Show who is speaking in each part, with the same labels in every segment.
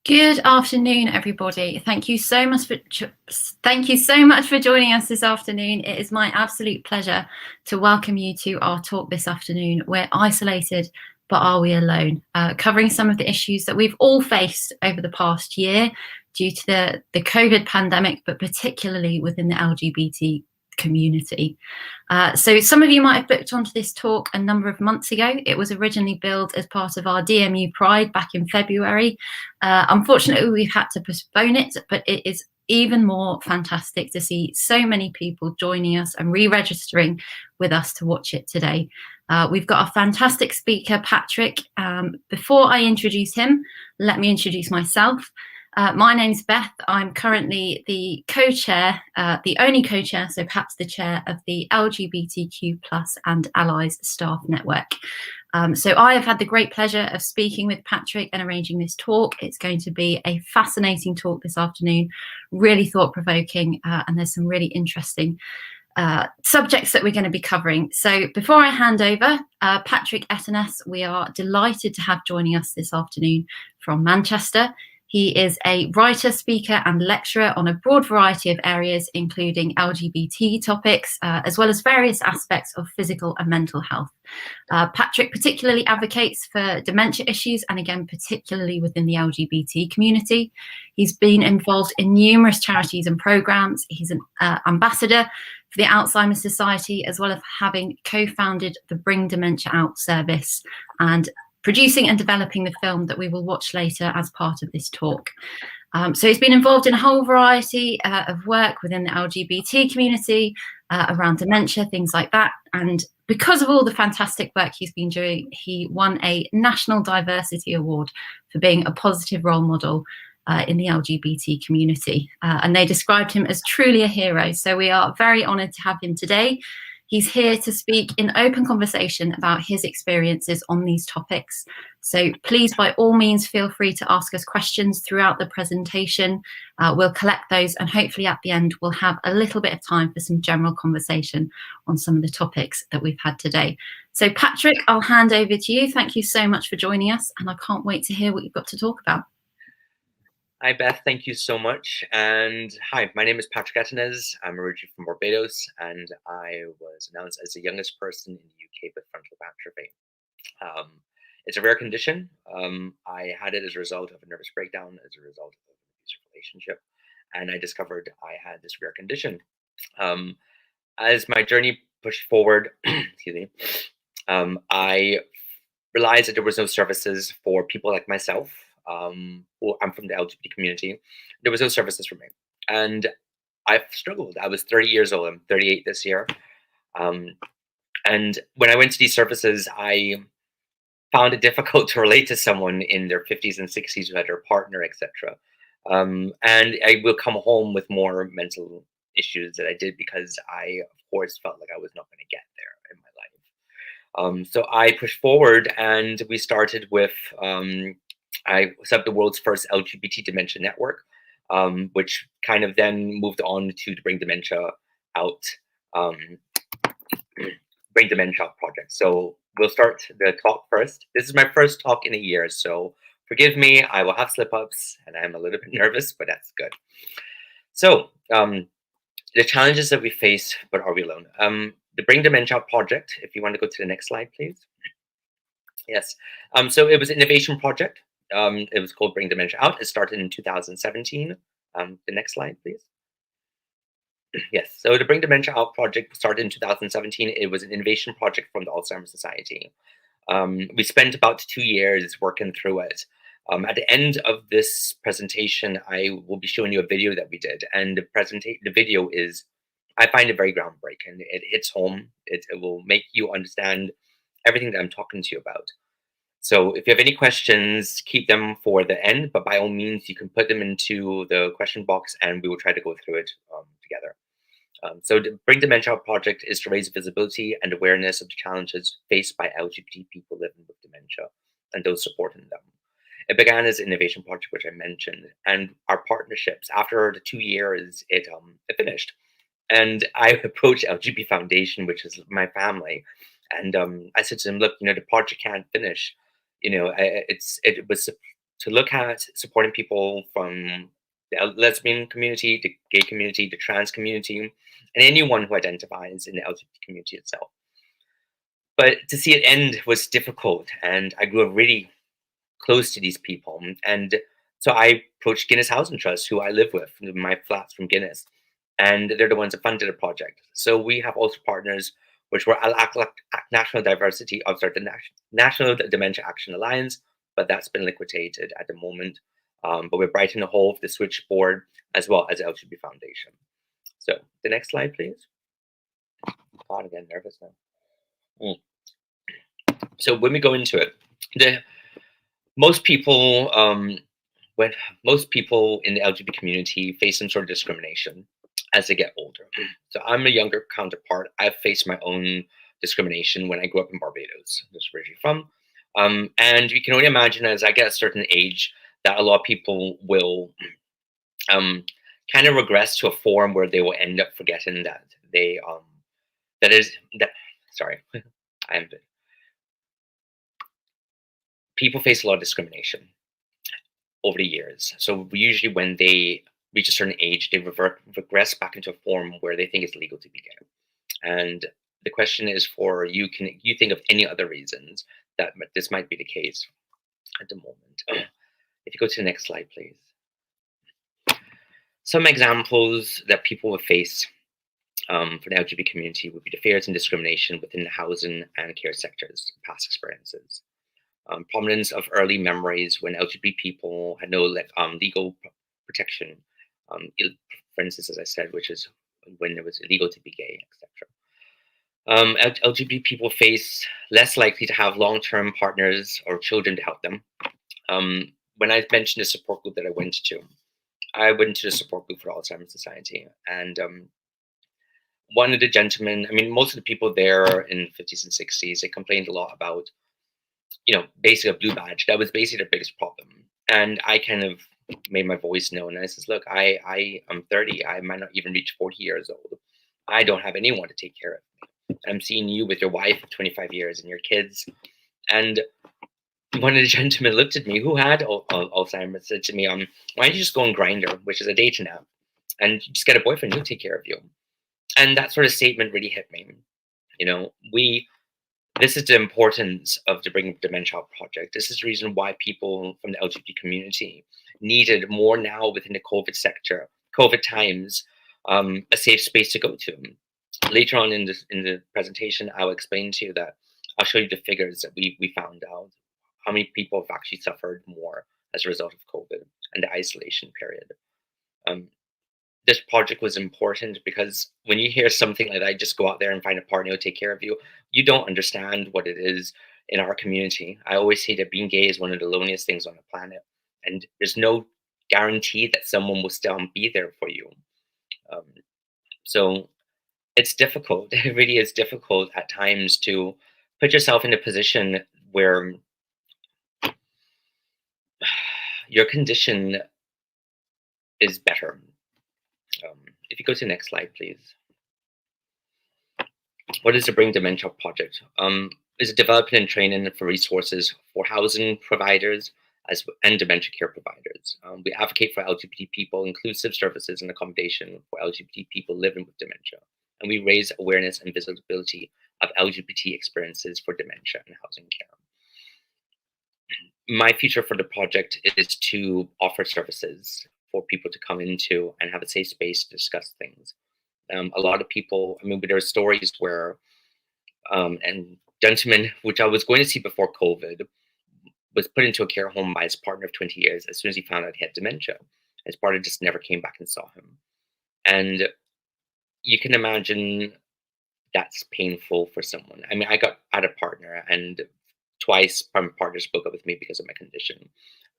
Speaker 1: Good afternoon, everybody. Thank you so much for joining us this afternoon. It is my absolute pleasure to welcome you to our talk this afternoon. We're isolated, but are we alone? Covering some of the issues that we've all faced over the past year due to the COVID pandemic, but particularly within the LGBT community. So some of you might have booked onto this talk a number of months ago. It was originally billed as part of our DMU Pride back in February. Unfortunately, we've had to postpone it, but it is even more fantastic to see so many people joining us and re-registering with us to watch it today. We've got a fantastic speaker, Patrick. Before I introduce him, let me introduce myself. My name's Beth. I'm currently the co-chair, the only co-chair, so perhaps the chair of the LGBTQ+ and Allies Staff Network. So I have had the great pleasure of speaking with Patrick and arranging this talk. It's going to be a fascinating talk this afternoon, really thought-provoking, and there's some really interesting subjects that we're going to be covering. So before I hand over, Patrick Ettenes, we are delighted to have joining us this afternoon from Manchester. He is a writer, speaker, and lecturer on a broad variety of areas, including LGBT topics, as well as various aspects of physical and mental health. Patrick particularly advocates for dementia issues, and again, particularly within the LGBT community. He's been involved in numerous charities and programs. He's an ambassador for the Alzheimer's Society, as well as having co-founded the Bring Dementia Out service and producing and developing the film that we will watch later as part of this talk. So he's been involved in a whole variety of work within the LGBT community, around dementia, things like that. And because of all the fantastic work he's been doing, he won a National Diversity Award for being a positive role model in the LGBT community. And they described him as truly a hero. So we are very honoured to have him today. He's here to speak in open conversation about his experiences on these topics. So please, by all means, feel free to ask us questions throughout the presentation. We'll collect those, and hopefully at the end, we'll have a little bit of time for some general conversation on some of the topics that we've had today. So Patrick, I'll hand over to you. Thank you so much for joining us, and I can't wait to hear what you've got to talk about.
Speaker 2: Hi, Beth. Thank you so much. And hi, my name is Patrick Ettenes. I'm originally from Barbados, and I was announced as the youngest person in the UK with frontal atrophy. It's a rare condition. I had it as a result of a nervous breakdown, as a result of an abusive relationship, and I discovered I had this rare condition. As my journey pushed forward, excuse me, I realized that there was no services for people like myself. I'm from the LGBT community. There was no services for me, and I've struggled. I was 30 years old. I'm 38 this year, and when I went to these services, I found it difficult to relate to someone in their 50s and 60s who had their partner, etc. And I will come home with more mental issues that I did because I, of course, felt like I was not going to get there in my life. So I pushed forward, and we started with. I set up the world's first LGBT dementia network, which kind of then moved on to Bring Dementia Out, Bring Dementia Out project. So we'll start the talk first. This is my first talk in a year, so forgive me. I will have slip-ups, and I'm a little bit nervous, but that's good. So the challenges that we face, but are we alone? The Bring Dementia Out project, if you want to go to the next slide, please. Yes. So it was an innovation project. It was called Bring Dementia Out. It started in 2017. The next slide, please. Yes, so the Bring Dementia Out project started in 2017. It was an innovation project from the Alzheimer's Society. We spent about 2 years working through it. At the end of this presentation, I will be showing you a video that we did. And the video is, I find it very groundbreaking. It hits home. It will make you understand everything that I'm talking to you about. So if you have any questions, keep them for the end, but by all means, you can put them into the question box and we will try to go through it together. So the Bring Dementia Out project is to raise visibility and awareness of the challenges faced by LGBT people living with dementia and those supporting them. It began as an innovation project, which I mentioned, and our partnerships, after the 2 years, it finished. And I approached LGBT Foundation, which is my family, and I said to them, look, the project can't finish. It was to look at supporting people from the lesbian community, the gay community, the trans community, and anyone who identifies in the LGBT community itself. But to see it end was difficult, and I grew up really close to these people. And so I approached Guinness Housing Trust, who I live with, my flats from Guinness, and they're the ones that funded the project. So we have also partners, which were National Diversity, the National Dementia Action Alliance, but that's been liquidated at the moment. But we're Brighton the Hove, the Switchboard, as well as LGBT Foundation. So the next slide, please. God, I'm getting nervous now. So when we go into it, most people when most people in the LGBT community face some sort of discrimination as they get older. So I'm a younger counterpart. I've faced my own discrimination when I grew up in Barbados, that's where originally from. And you can only imagine as I get a certain age that a lot of people will kind of regress to a form where they will end up forgetting that they sorry, people face a lot of discrimination over the years. So usually when they reach a certain age, they regress back into a form where they think it's legal to be gay. And the question is for you, can you think of any other reasons that this might be the case at the moment? If you go to the next slide, please. Some examples that people will face for the LGBT community would be the fears and discrimination within the housing and care sectors, past experiences. Prominence of early memories when LGBT people had no legal protection. For instance, as I said, which is when it was illegal to be gay, etc. LGBT people face less likely to have long-term partners or children to help them. When I mentioned the support group that I went to the support group for Alzheimer's Society, and one of the gentlemen, I mean, most of the people there in 50s and 60s, they complained a lot about, basically a blue badge. That was basically their biggest problem. And I kind of made my voice known. And I says, look, I am 30. I might not even reach 40 years old. I don't have anyone to take care of me. I'm seeing you with your wife for 25 years and your kids. And one of the gentlemen looked at me who had Alzheimer's, said to me, why don't you just go on Grindr, which is a dating app, and just get a boyfriend, he'll take care of you. And that sort of statement really hit me. This is the importance of the Bring Dementia Out project. This is the reason why people from the LGBT community needed more now within the COVID times, a safe space to go to. Later on in the presentation, I'll explain to you that I'll show you the figures that we found out, how many people have actually suffered more as a result of COVID and the isolation period. This project was important because when you hear something like that, just go out there and find a partner who'll take care of you. You don't understand what it is in our community. I always say that being gay is one of the loneliest things on the planet, and there's no guarantee that someone will still be there for you. So it's difficult. It really is difficult at times to put yourself in a position where your condition is better. If you go to the next slide, please. What is the Bring Dementia project? Is developing and training for resources for housing providers and dementia care providers. We advocate for LGBT people, inclusive services and accommodation for LGBT people living with dementia. And we raise awareness and visibility of LGBT experiences for dementia and housing care. My future for the project is to offer services for people to come into and have a safe space to discuss things. A lot of people, there are stories where, and gentleman, which I was going to see before COVID, was put into a care home by his partner of 20 years as soon as he found out he had dementia. His partner just never came back and saw him. And you can imagine that's painful for someone. I got out a partner, and twice my partner spoke up with me because of my condition.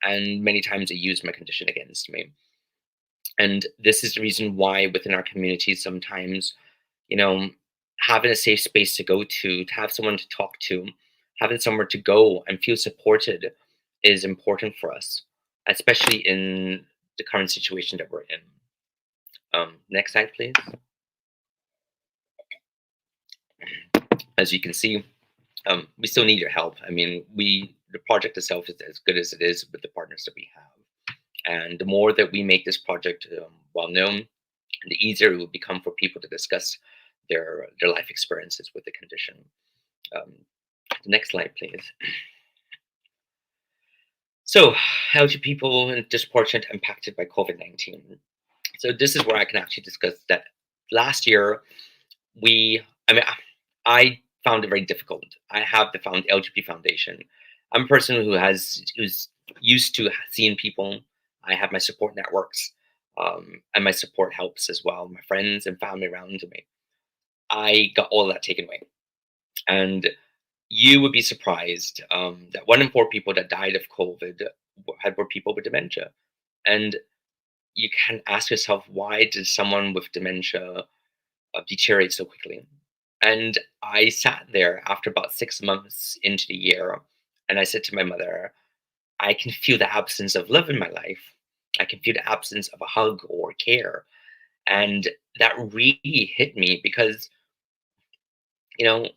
Speaker 2: And many times they used my condition against me. And this is the reason why within our community, sometimes, having a safe space to go to have someone to talk to, having somewhere to go and feel supported is important for us, especially in the current situation that we're in. Next slide, please. As you can see, we still need your help. We the project itself is as good as it is with the partners that we have. And the more that we make this project well known, the easier it will become for people to discuss their life experiences with the condition. The next slide, please. So, LGBT people disproportionately impacted by COVID-19. So this is where I can actually discuss that. Last year, I found it very difficult. I have the LGBT Foundation. I'm a person who's used to seeing people. I have my support networks, and my support helps as well. My friends and family around me. I got all that taken away, and you would be surprised that 1 in 4 people that died of COVID were people with dementia, and you can ask yourself, why does someone with dementia deteriorate so quickly? And I sat there after about 6 months into the year, and I said to my mother, I can feel the absence of love in my life. I can feel the absence of a hug or care. And that really hit me because, you know,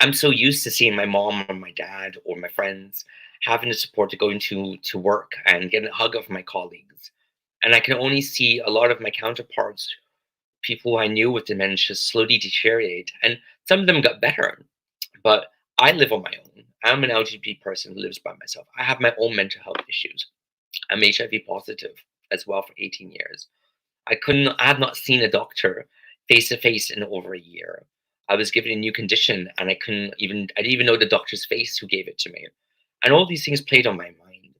Speaker 2: I'm so used to seeing my mom or my dad or my friends having the support to go to work and get a hug of my colleagues. And I can only see a lot of my counterparts, people I knew with dementia, slowly deteriorate. And some of them got better, but I live on my own. I'm an LGBT person who lives by myself. I have my own mental health issues. I'm HIV positive as well for 18 years. I have not seen a doctor face to face in over a year. I was given a new condition and I didn't even know the doctor's face who gave it to me. And all these things played on my mind.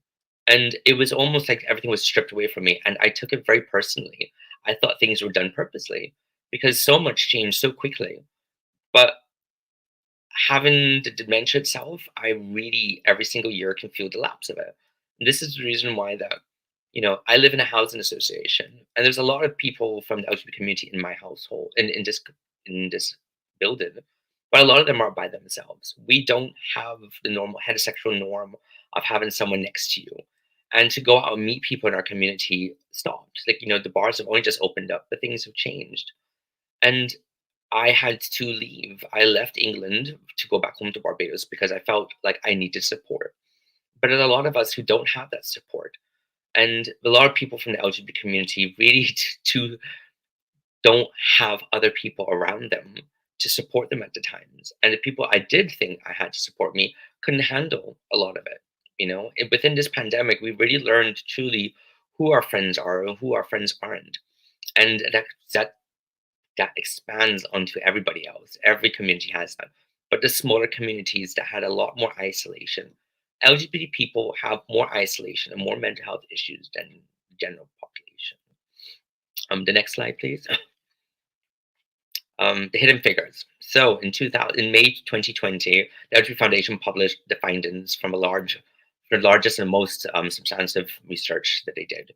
Speaker 2: And it was almost like everything was stripped away from me. And I took it very personally. I thought things were done purposely because so much changed so quickly. But having the dementia itself, I really every single year can feel the lapse of it. And this is the reason why I live in a housing association, and there's a lot of people from the LGBT community in my household, in this building, but a lot of them are by themselves. We don't have the normal heterosexual norm of having someone next to you, and to go out and meet people in our community stopped. Like the bars have only just opened up, but things have changed, and I had to leave. I left England to go back home to Barbados because I felt like I needed support. But there's a lot of us who don't have that support. And a lot of people from the LGBT community really too don't have other people around them to support them at the times. And the people I did think I had to support me couldn't handle a lot of it. Within this pandemic, we really learned truly who our friends are and who our friends aren't. And that expands onto everybody else. Every community has that. But the smaller communities that had a lot more isolation, LGBT people have more isolation and more mental health issues than the general population. The next slide, please. The hidden figures. So in May 2020, the LGBT Foundation published the findings from the largest and most substantive research that they did.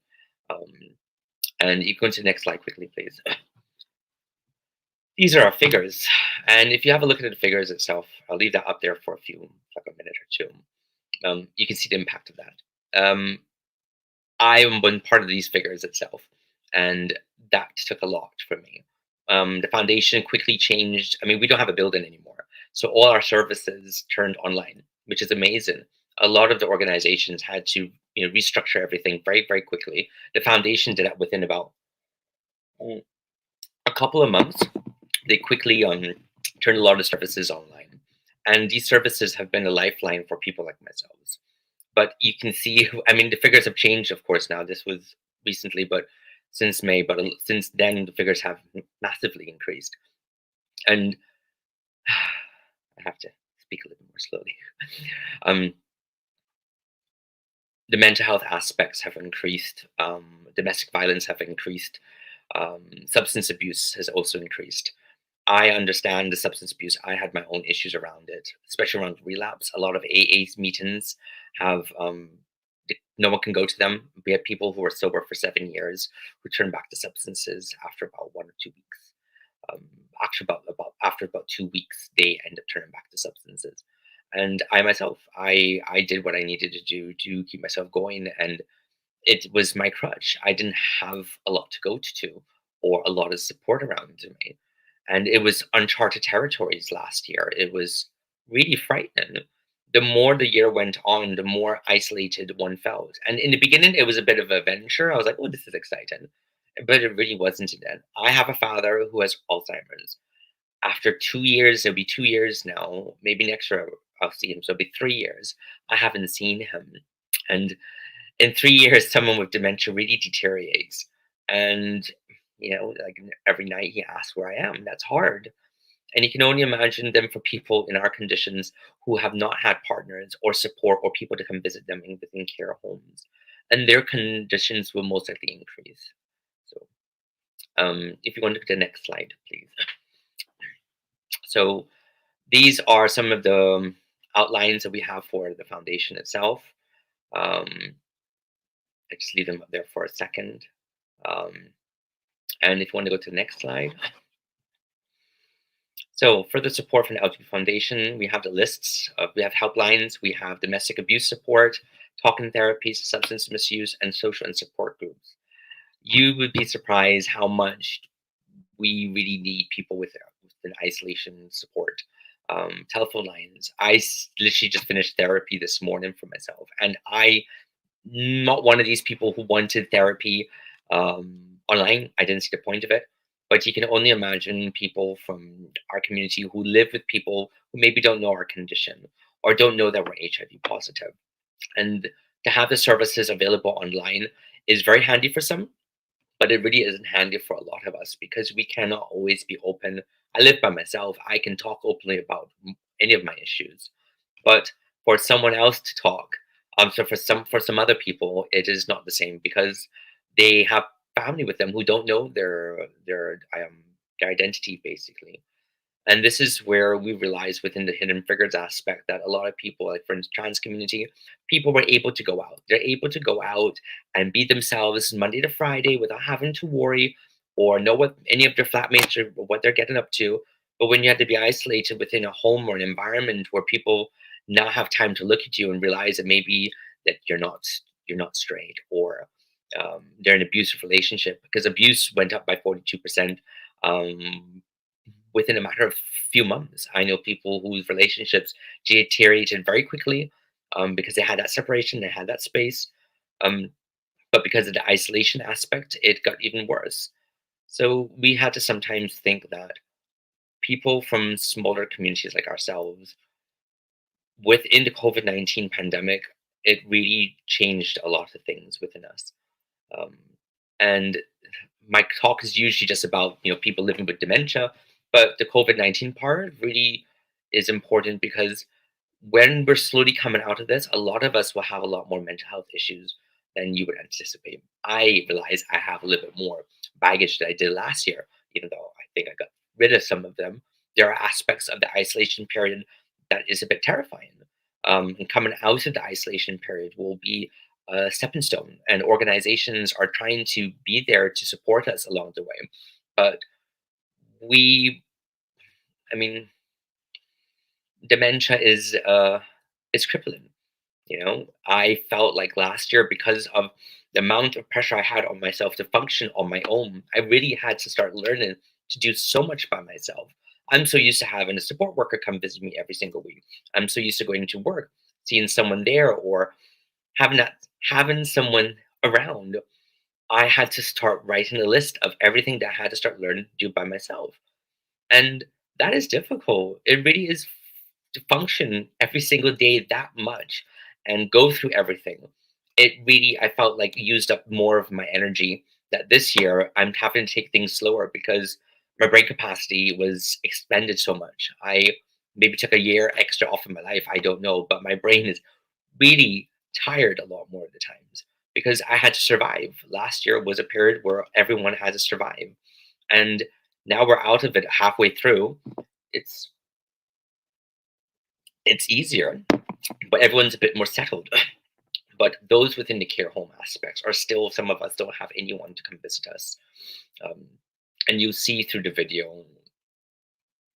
Speaker 2: And you go to the next slide quickly, please. These are our figures. And if you have a look at the figures itself, I'll leave that up there for like a minute or two. You can see the impact of that. I am one part of these figures itself, and that took a lot for me. The foundation quickly changed. I mean, we don't have a building anymore, so all our services turned online, which is amazing. A lot of the organizations had to restructure everything very, very quickly. The foundation did that within about a couple of months. They quickly turned a lot of services online, and these services have been a lifeline for people like myself. But you can see, I mean, the figures have changed, of course, now. This was recently, but since May, but since then, the figures have massively increased. And I have to speak a little more slowly. The mental health aspects have increased. Domestic violence have increased. Substance abuse has also increased. I understand the substance abuse. I had my own issues around it, especially around relapse. A lot of AA meetings have no one can go to them. We have people who are sober for 7 years who turn back to substances after about 1 or 2 weeks. After about 2 weeks, they end up turning back to substances. And I myself, I did what I needed to do to keep myself going, and it was my crutch. I didn't have a lot to go to or a lot of support around me. And it was uncharted territories last year. It was really frightening. the more the year went on, the more isolated one felt. And in the beginning, it was a bit of a venture. I was like, oh, this is exciting. But it really wasn't then. I have a father who has Alzheimer's. After 2 years, it'll be 2 years now. Maybe next year I'll see him. So it'll be 3 years. I haven't seen him. And in 3 years, someone with dementia really deteriorates. And, like every night he asks where I am. That's hard. And you can only imagine them for people in our conditions who have not had partners or support or people to come visit them within care homes. And their conditions will most likely increase. So if you want to go to the next slide, please. So these are some of the outlines that we have for the foundation itself. I just leave them up there for a second. And if you want to go to the next slide. So for the support from the LGBT Foundation, we have the lists. We have helplines. We have domestic abuse support, talking therapies, substance misuse, and social and support groups. You would be surprised how much we really need people with an isolation support. Telephone lines. I literally just finished therapy this morning for myself, and I'm not one of these people who wanted therapy online. I didn't see the point of it. But you can only imagine people from our community who live with people who maybe don't know our condition or don't know that we're HIV positive. And to have the services available online is very handy for some, but it really isn't handy for a lot of us because we cannot always be open. I live by myself. I can talk openly about any of my issues. But for someone else to talk, so for some other people, it is not the same because they have family with them who don't know their identity basically. And this is where we realize within the hidden figures aspect that a lot of people, like for instance, trans community, people were able to go out. They're able to go out and be themselves Monday to Friday without having to worry or know what any of their flatmates or what they're getting up to. But when you have to be isolated within a home or an environment where people now have time to look at you and realize that maybe that you're not straight or they're in an abusive relationship because abuse went up by 42% within a matter of few months. I know people whose relationships deteriorated very quickly because they had that separation, they had that space. But because of the isolation aspect, it got even worse. So we had to sometimes think that people from smaller communities like ourselves, within the COVID-19 pandemic, it really changed a lot of things within us. And my talk is usually just about people living with dementia, but the COVID-19 part really is important because when we're slowly coming out of this, a lot of us will have a lot more mental health issues than you would anticipate. I realize I have a little bit more baggage than I did last year, even though I think I got rid of some of them. There are aspects of the isolation period that is a bit terrifying. And coming out of the isolation period will be a stepping stone, and organizations are trying to be there to support us along the way. But I mean, dementia is crippling. I felt like last year because of the amount of pressure I had on myself to function on my own, I really had to start learning to do so much by myself. I'm so used to having a support worker come visit me every single week. I'm so used to going to work, seeing someone there, or having someone around. I had to start writing a list of everything that I had to start learning to do by myself. And that is difficult. It really is to function every single day that much and go through everything. It really, I felt like used up more of my energy that this year I'm having to take things slower because my brain capacity was expended so much. I maybe took a year extra off of my life. I don't know, but my brain is really tired a lot more of the times because I had to survive. Last year was a period where everyone had to survive. And now we're out of it halfway through. It's easier, but everyone's a bit more settled. But those within the care home aspects are still, some of us don't have anyone to come visit us. And you'll see through the video,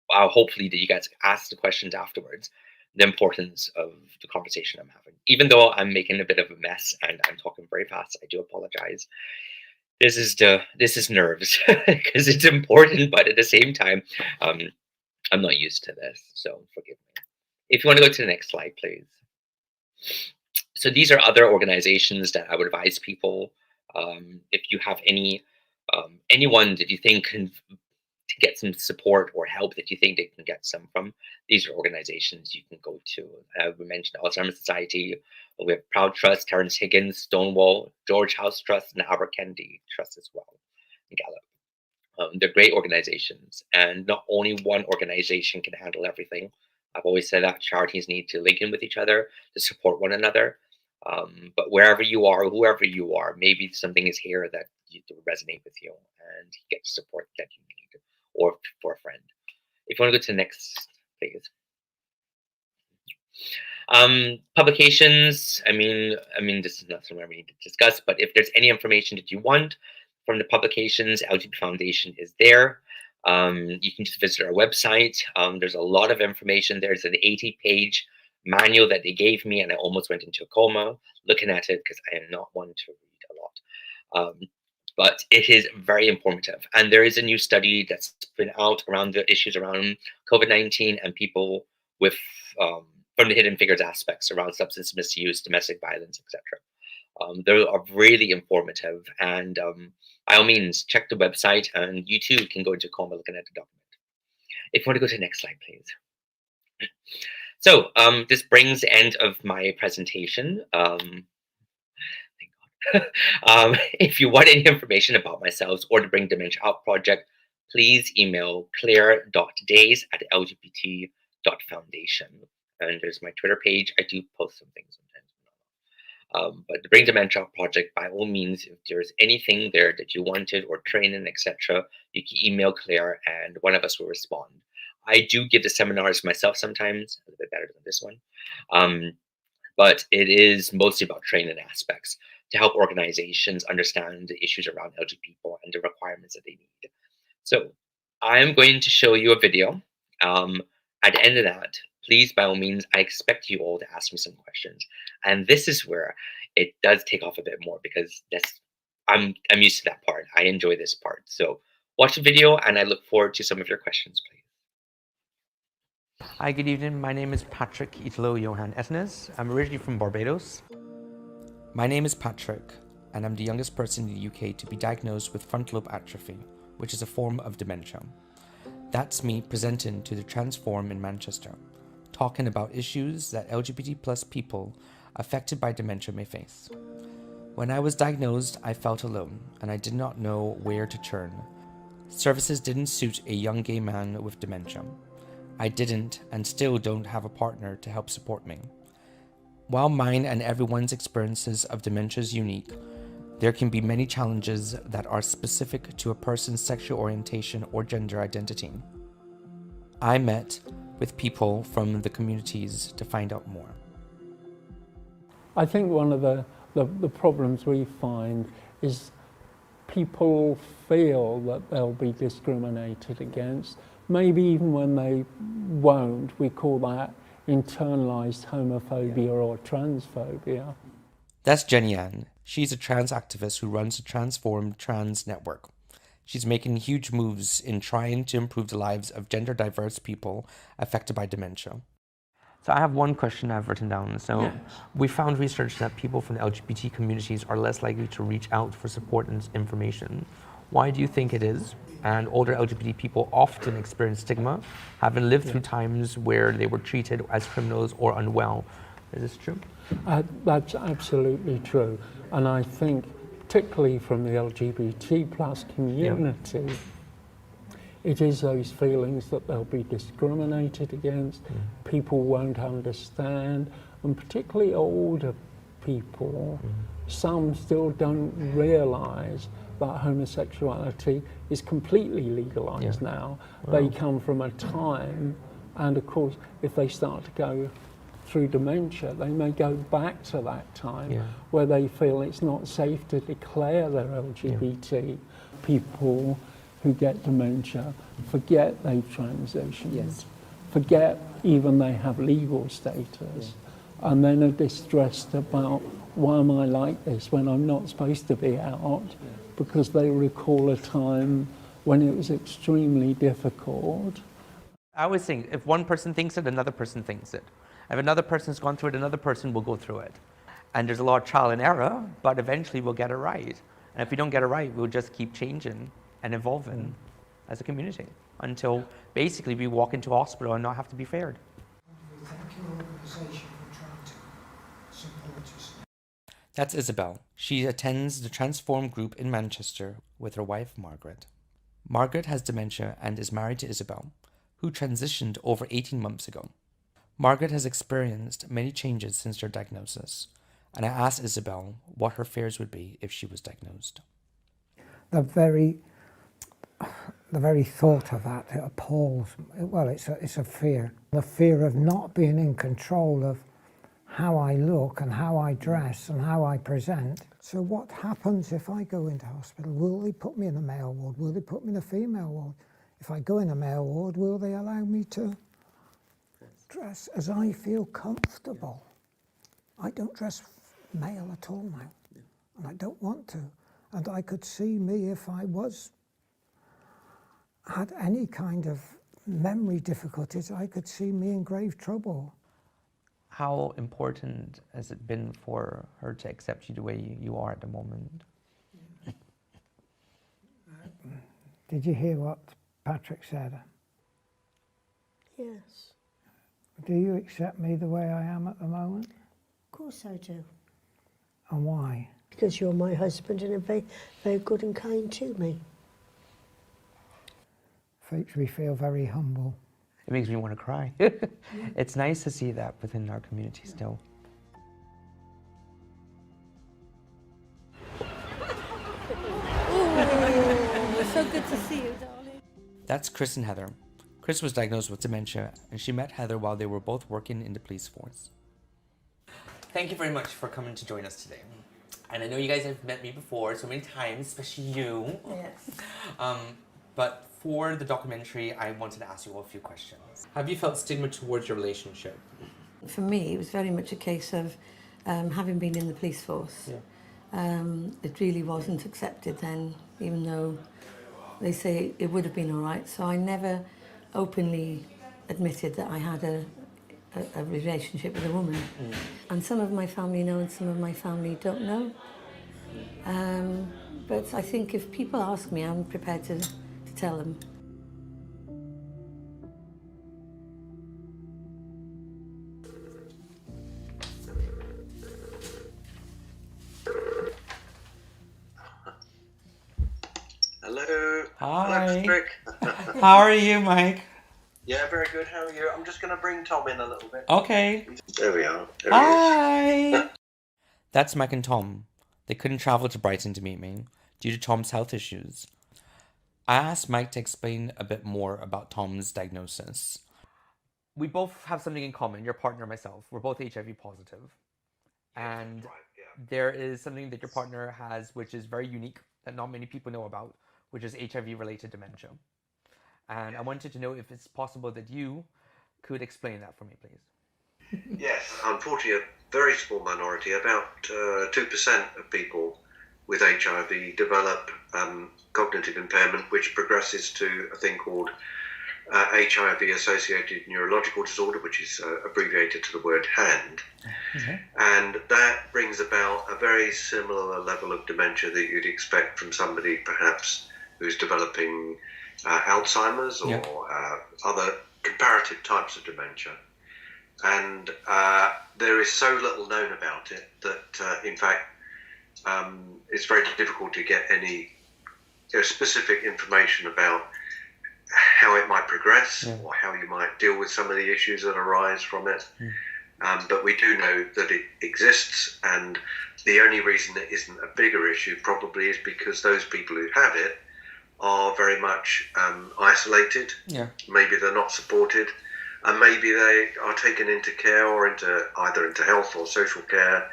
Speaker 2: hopefully that you guys ask the questions afterwards, the importance of the conversation I'm having. Even though I'm making a bit of a mess and I'm talking very fast, I do apologize. This is nerves because it's important, but at the same time, I'm not used to this, so forgive me. If you want to go to the next slide, please. So these are other organizations that I would advise people. If you have anyone that you think can to get some support or help that you think they can get some from, these are organizations you can go to. We mentioned Alzheimer's Society. We have Proud Trust, Terrence Higgins, Stonewall, George House Trust, and Albert Kennedy Trust as well, and Gallup. They're great organizations, and not only one organization can handle everything. I've always said that charities need to link in with each other to support one another. But wherever you are, whoever you are, maybe something is here that will resonate with you and you get support that you need, or for a friend. If you want to go to the next, please. Publications. I mean, this is not something we need to discuss, but if there's any information that you want from the publications, LGBT Foundation is there. You can just visit our website. There's a lot of information. There's an 80-page manual that they gave me, and I almost went into a coma looking at it because I am not one to read a lot. But it is very informative. And there is a new study that's been out around the issues around COVID-19 and people with from the hidden figures aspects around substance misuse, domestic violence, etc. They are really informative, and by all means, check the website, and you too can go into a coma looking at the document. If you want to go to the next slide, please. So this brings the end of my presentation. Thank God. If you want any information about myself or the Bring Dementia Out project, please email claire.days@lgbt.foundation. And there's my Twitter page. I do post some things sometimes. But the Bring Dementia Out project, by all means, if there's anything there that you wanted or training, etc., you can email Claire and one of us will respond. I do give the seminars myself sometimes, a little bit better than this one. But it is mostly about training aspects to help organizations understand the issues around LGBT people and the requirements that they need. So I'm going to show you a video. At the end of that, please, by all means, I expect you all to ask me some questions. And this is where it does take off a bit more because I'm used to that part. I enjoy this part. So watch the video and I look forward to some of your questions, please.
Speaker 3: Hi, good evening. My name is Patrick Ettenes. I'm originally from Barbados. My name is Patrick, and I'm the youngest person in the UK to be diagnosed with frontal lobe atrophy, which is a form of dementia. That's me presenting to the Trans Forum in Manchester, talking about issues that LGBT+ people affected by dementia may face. When I was diagnosed, I felt alone, and I did not know where to turn. Services didn't suit a young gay man with dementia. I didn't and still don't have a partner to help support me. While mine and everyone's experiences of dementia is unique, there can be many challenges that are specific to a person's sexual orientation or gender identity. I met with people from the communities to find out more.
Speaker 4: I think one of the problems we find is people feel that they'll be discriminated against. Maybe even when they won't, we call that internalized homophobia or transphobia.
Speaker 3: That's Jenny Ann. She's a trans activist who runs the Transform Trans Network. She's making huge moves in trying to improve the lives of gender diverse people affected by dementia. So I have one question I've written down. So we found research that people from the LGBT communities are less likely to reach out for support and information. Why do you think it is? And older LGBT people often experience stigma, having lived through times where they were treated as criminals or unwell. Is this true?
Speaker 4: That's absolutely true. And I think, particularly from the LGBT+ community, it is those feelings that they'll be discriminated against, people won't understand, and particularly older people, some still don't realise that homosexuality is completely legalised now. Wow. They come from a time, and of course, if they start to go through dementia, they may go back to that time where they feel it's not safe to declare they're LGBT. People who get dementia forget they've transitioned, forget even they have legal status, and then are distressed about, why am I like this when I'm not supposed to be out? Because they recall a time when it was extremely difficult.
Speaker 3: I always think if one person thinks it, another person thinks it. If another person's gone through it, another person will go through it. And there's a lot of trial and error, but eventually we'll get it right. And if we don't get it right, we'll just keep changing and evolving as a community until basically we walk into a hospital and not have to be feared.
Speaker 5: We thank your organisation for trying to support us.
Speaker 3: That's Isabel. She attends the Transform group in Manchester with her wife, Margaret. Margaret has dementia and is married to Isabel, who transitioned over 18 months ago. Margaret has experienced many changes since her diagnosis, and I asked Isabel what her fears would be if she was diagnosed.
Speaker 5: The very thought of that, it appalls. Well, it's a fear. The fear of not being in control of how I look and how I dress and how I present. So what happens if I go into hospital? Will they put me in a male ward? Will they put me in a female ward? If I go in a male ward, will they allow me to dress as I feel comfortable? I don't dress male at all now, and I don't want to. And I could see me if I had any kind of memory difficulties, I could see me in grave trouble.
Speaker 3: How important has it been for her to accept you the way you are at the moment?
Speaker 5: Did you hear what Patrick said?
Speaker 6: Yes,
Speaker 5: Do you accept me the way I am at the moment?
Speaker 6: of course I do.
Speaker 5: And why?
Speaker 6: Because you're my husband and are very, very good and kind to me.
Speaker 5: Makes me feel very humble.
Speaker 3: It makes me want to cry. It's nice to see that within our community still.
Speaker 6: So good to see you, darling.
Speaker 3: That's Chris and Heather. Chris was diagnosed with dementia, and she met Heather while they were both working in the police force. Thank you very much for coming to join us today. And I know you guys have met me before so many times, especially you.
Speaker 6: Yes.
Speaker 3: But for the documentary, I wanted to ask you all a few questions. Have you felt stigma towards your relationship?
Speaker 7: For me, it was very much a case of having been in the police force.
Speaker 3: Yeah.
Speaker 7: It really wasn't accepted then, even though they say it would have been all right. So I never openly admitted that I had a relationship with a woman. And some of my family know and some of my family don't know. But I think if people ask me, I'm prepared to tell them.
Speaker 8: Hello.
Speaker 3: Hi.
Speaker 8: Hello, Patrick.
Speaker 3: How are you, Mike?
Speaker 8: Yeah, very good. How are you? I'm just going to bring Tom in a little bit.
Speaker 3: Okay.
Speaker 8: There we are. There he is.
Speaker 3: Hi. That's Mike and Tom. They couldn't travel to Brighton to meet me due to Tom's health issues. I asked Mike to explain a bit more about Tom's diagnosis. We both have something in common, your partner and myself. We're both HIV positive. And
Speaker 8: Right, yeah.
Speaker 3: there is something that your partner has which is very unique that not many people know about, which is HIV-related dementia. And I wanted to know if it's possible that you could explain that for me, please.
Speaker 8: Yes, unfortunately, a very small minority, about 2% of people with HIV develop cognitive impairment, which progresses to a thing called HIV-associated neurological disorder, which is abbreviated to the word HAND. And that brings about a very similar level of dementia that you'd expect from somebody perhaps who's developing Alzheimer's or other comparative types of dementia. And there is so little known about it that, in fact, it's very difficult to get any specific information about how it might progress or how you might deal with some of the issues that arise from it. But we do know that it exists, and the only reason it isn't a bigger issue probably is because those people who have it are very much isolated. Maybe they're not supported, and maybe they are taken into care or either into health or social care,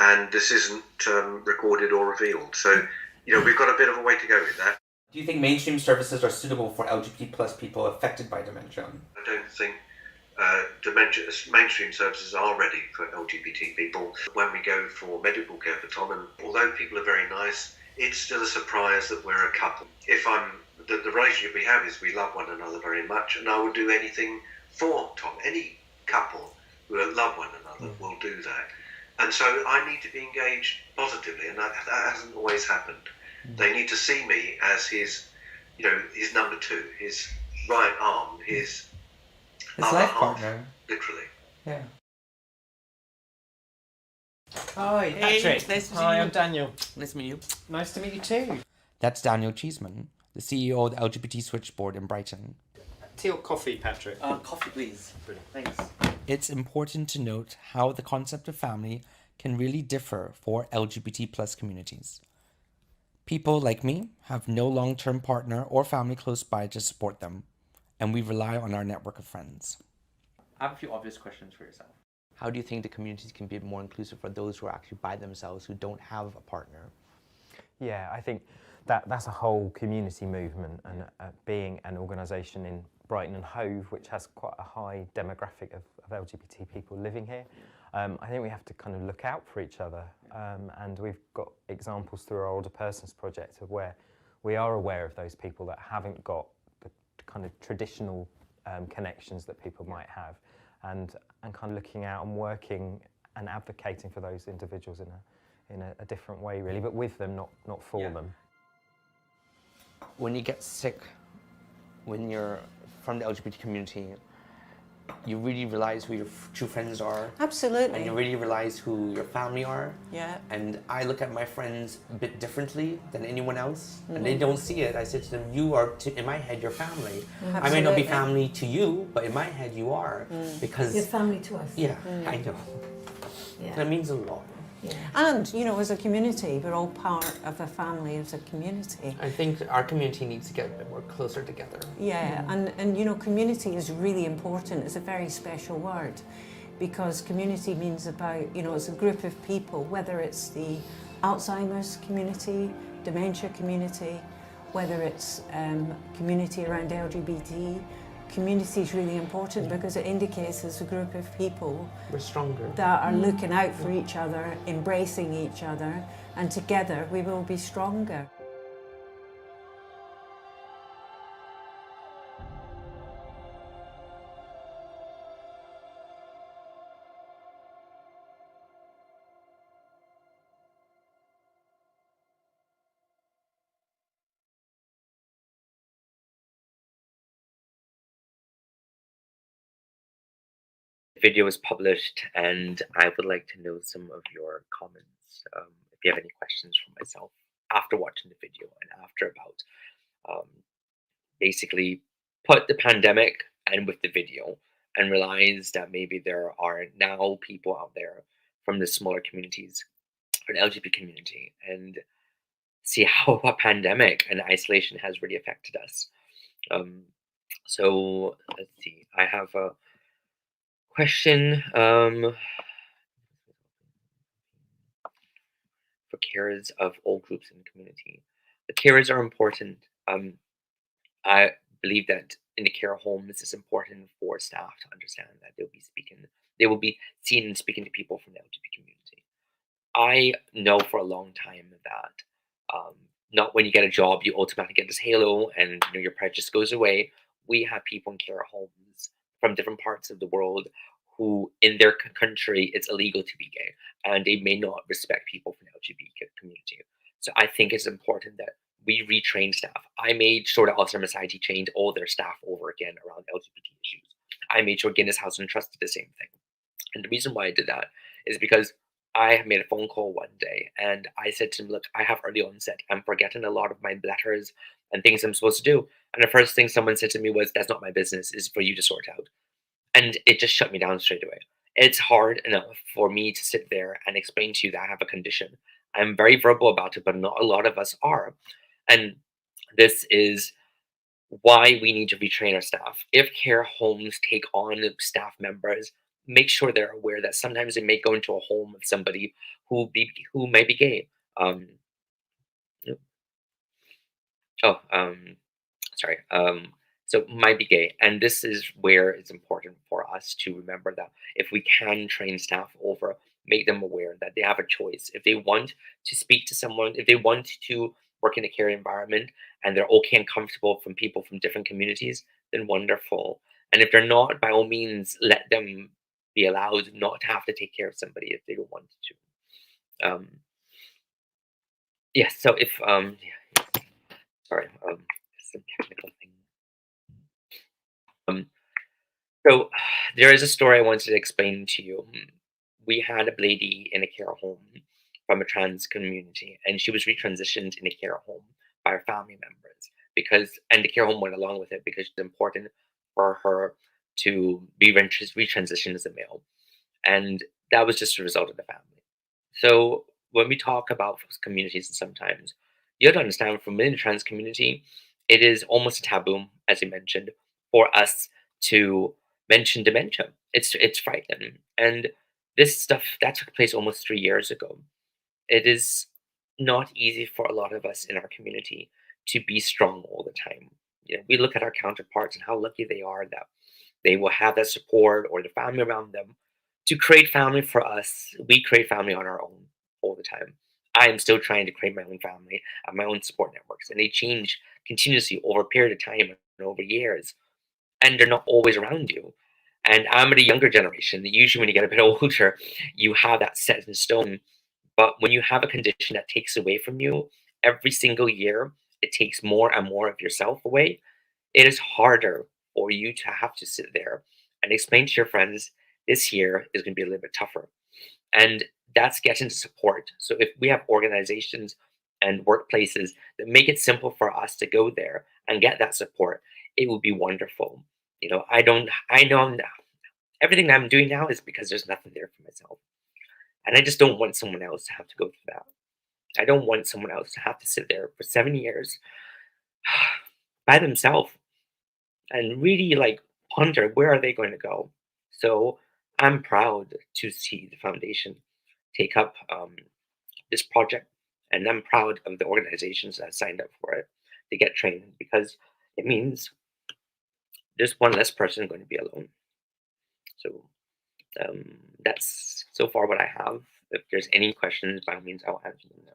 Speaker 8: and this isn't recorded or revealed. So, we've got a bit of a way to go with that.
Speaker 3: Do you think mainstream services are suitable for LGBT plus people affected by dementia?
Speaker 8: I don't think mainstream services are ready for LGBT people. When we go for medical care for Tom, and although people are very nice, it's still a surprise that we're a couple. If I'm the relationship we have is we love one another very much, and I would do anything for Tom. Any couple who love one another will do that. And so I need to be engaged positively, and that hasn't always happened. They need to see me as his, his number two, his right arm, his other
Speaker 3: life
Speaker 8: half,
Speaker 3: partner.
Speaker 8: literally.
Speaker 3: Yeah.
Speaker 9: Hi, Patrick.
Speaker 3: nice to
Speaker 9: Hi,
Speaker 3: meet
Speaker 9: I'm
Speaker 3: you.
Speaker 9: Daniel.
Speaker 3: Nice to meet you.
Speaker 9: Nice to meet you too.
Speaker 3: That's Daniel Cheeseman, the CEO of the LGBT Switchboard in Brighton.
Speaker 9: Tea or coffee, Patrick?
Speaker 3: Coffee, please.
Speaker 9: Brilliant. Thanks.
Speaker 3: It's important to note how the concept of family can really differ for LGBT plus communities. People like me have no long-term partner or family close by to support them, and we rely on our network of friends. I have a few obvious questions for yourself. How do you think the communities can be more inclusive for those who are actually by themselves, who don't have a partner?
Speaker 10: Yeah, I think that's a whole community movement, and being an organisation in Brighton and Hove, which has quite a high demographic of LGBT people living here, I think we have to kind of look out for each other, and we've got examples through our Older Persons project of where we are aware of those people that haven't got the kind of traditional connections that people might have, and kind of looking out and working and advocating for those individuals in a different way, really, but with them, not for them.
Speaker 3: When you get sick, when you're from the LGBT community, you really realize who your true friends are.
Speaker 11: Absolutely.
Speaker 3: And you really realize who your family are.
Speaker 11: Yeah.
Speaker 3: And I look at my friends a bit differently than anyone else. And they don't see it. I say to them, you are, in my head, your family.
Speaker 11: Absolutely.
Speaker 3: I may not be family to you, but in my head you are. Because
Speaker 7: You're family to us.
Speaker 3: yeah, I know.
Speaker 7: Yeah.
Speaker 3: That means a lot.
Speaker 7: Yeah.
Speaker 11: And, you know, as a community, we're all part of a family, as a community.
Speaker 3: I think our community needs to get a bit more closer together.
Speaker 11: Yeah, and you know, community is really important. It's a very special word, because community means about, you know, it's a group of people, whether it's the Alzheimer's community, dementia community, whether it's community around LGBT. Community is really important because it indicates there's a group of people
Speaker 3: We're stronger.
Speaker 11: that are looking out for each other, embracing each other, and together we will be stronger.
Speaker 2: Video was published, and I would like to know some of your comments. If you have any questions for myself after watching the video and after about basically put the pandemic and with the video and realize that maybe there are now people out there from the smaller communities or the LGBT community, and see how a pandemic and isolation has really affected us. So let's see. I have a question for carers of all groups in the community. The carers are important. I believe that in the care homes, it's important for staff to understand that they will be seen and speaking to people from the LGBT community. I know for a long time that not when you get a job, you automatically get this halo and you know, your prejudice goes away. We have people in care homes from different parts of the world who, in their country, it's illegal to be gay, and they may not respect people from the LGBT community. So I think it's important that we retrain staff. I made sure that Alzheimer's Society trained all their staff over again around LGBT issues. I made sure Guinness House and Trust did the same thing. And the reason why I did that is because I made a phone call one day and I said to him, look, I have early onset. I'm forgetting a lot of my letters and things I'm supposed to do. And the first thing someone said to me was, that's not my business, it's for you to sort out. And it just shut me down straight away. It's hard enough for me to sit there and explain to you that I have a condition. I'm very verbal about it, but not a lot of us are. And this is why we need to retrain our staff. If care homes take on staff members, make sure they're aware that sometimes they may go into a home of somebody who may be gay. So might be gay, and this is where it's important for us to remember that if we can train staff over, make them aware that they have a choice. If they want to speak to someone, if they want to work in a care environment and they're okay and comfortable from people from different communities, then wonderful. And if they're not, by all means, let them be allowed not to have to take care of somebody if they don't want to. Yes, so if sorry, some technical thing. So there is a story I wanted to explain to you. We had a lady in a care home from a trans community, and she was retransitioned in a care home by her family members and the care home went along with it because it's important for her to be retransitioned as a male, and that was just a result of the family. So when we talk about communities, sometimes you have to understand from within the trans community, it is almost a taboo, as I mentioned, for us to mention dementia. It's frightening, and this stuff that took place almost 3 years ago. It is not easy for a lot of us in our community to be strong all the time. We look at our counterparts and how lucky they are that they will have that support or the family around them. To create family for us, we create family on our own all the time. I am still trying to create my own family and my own support networks, and they change continuously over a period of time and over years, and they're not always around you. And I'm in a younger generation. Usually, when you get a bit older, you have that set in stone. But when you have a condition that takes away from you every single year, it takes more and more of yourself away. It is harder for you to have to sit there and explain to your friends this year is going to be a little bit tougher. And that's getting to support. So if we have organizations and workplaces that make it simple for us to go there and get that support, it would be wonderful. I know everything that I'm doing now is because there's nothing there for myself. And I just don't want someone else to have to go through that. I don't want someone else to have to sit there for 7 years by themselves and really ponder where are they going to go. So I'm proud to see the foundation take up this project, and I'm proud of the organizations that signed up for it to get trained, because it means there's one less person going to be alone. So that's so far what I have. If there's any questions, by all means, I'll answer them now.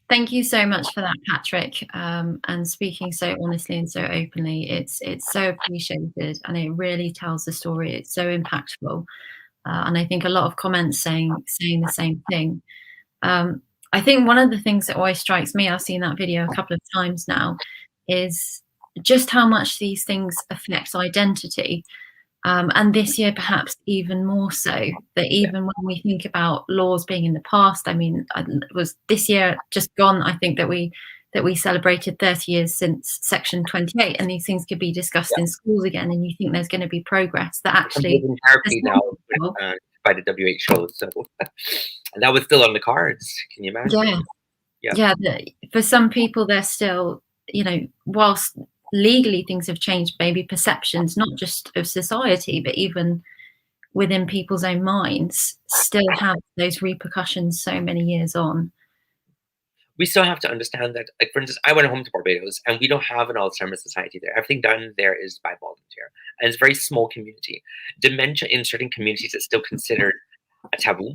Speaker 1: Thank you so much for that, Patrick, and speaking so honestly and so openly. It's so appreciated, and it really tells the story. It's so impactful, and I think a lot of comments saying the same thing. I think one of the things that always strikes me, I've seen that video a couple of times now, is just how much these things affect identity. And this year, perhaps even more so, that even when we think about laws being in the past, I mean, it was this year just gone, I think, that we celebrated 30 years since Section 28, and these things could be discussed in schools again, and you think there's going to be progress that actually
Speaker 2: therapy now by the WHO, so and that was still on the cards. Can you imagine?
Speaker 1: Yeah. For some people, they're still, whilst legally things have changed, maybe perceptions, not just of society, but even within people's own minds, still have those repercussions so many years on.
Speaker 2: We still have to understand that, for instance, I went home to Barbados and we don't have an Alzheimer's society there. Everything done there is by volunteer, and it's a very small community. Dementia in certain communities is still considered a taboo.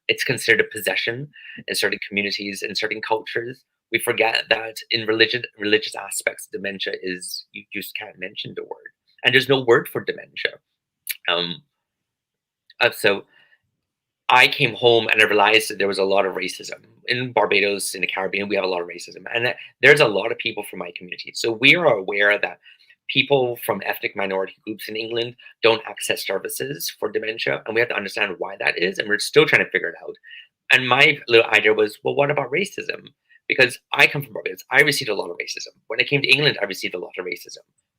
Speaker 2: It's considered a possession in certain communities, in certain cultures. We forget that in religious aspects, dementia is, you just can't mention the word. And there's no word for dementia. So I came home and I realized that there was a lot of racism. In Barbados, in the Caribbean, we have a lot of racism. And there's a lot of people from my community. So we are aware that people from ethnic minority groups in England don't access services for dementia. And we have to understand why that is. And we're still trying to figure it out. And my little idea was, well, what about racism? Because I come from Barbados, I received a lot of racism. When I came to England, I received a lot of racism.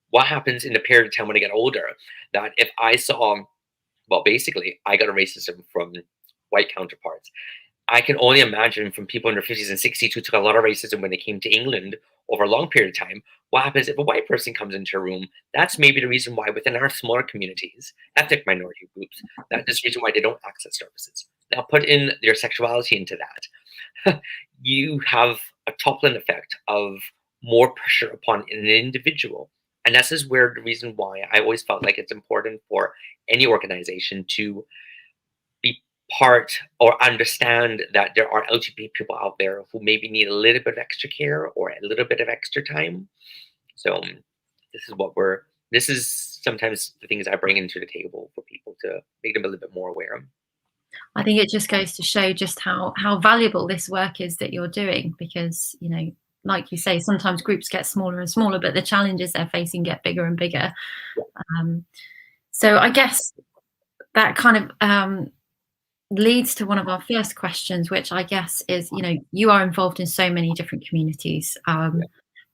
Speaker 2: What happens in the period of time when I get older, that if I saw, well, basically, I got a racism from white counterparts. I can only imagine from people in their 50s and 60s who took a lot of racism when they came to England over a long period of time. What happens if a white person comes into a room? That's maybe the reason why within our smaller communities, ethnic minority groups, that is the reason why they don't access services. Now put in their sexuality into that. You have a toppling effect of more pressure upon an individual. And this is where the reason why I always felt like it's important for any organization to be part or understand that there are LGBT people out there who maybe need a little bit of extra care or a little bit of extra time. So this is sometimes the things I bring into the table for people to make them a little bit more aware of.
Speaker 1: I think it just goes to show just how valuable this work is that you're doing, because, you know, like you say, sometimes groups get smaller and smaller, but the challenges they're facing get bigger and bigger. So I guess that kind of leads to one of our first questions, which I guess is, you know, you are involved in so many different communities,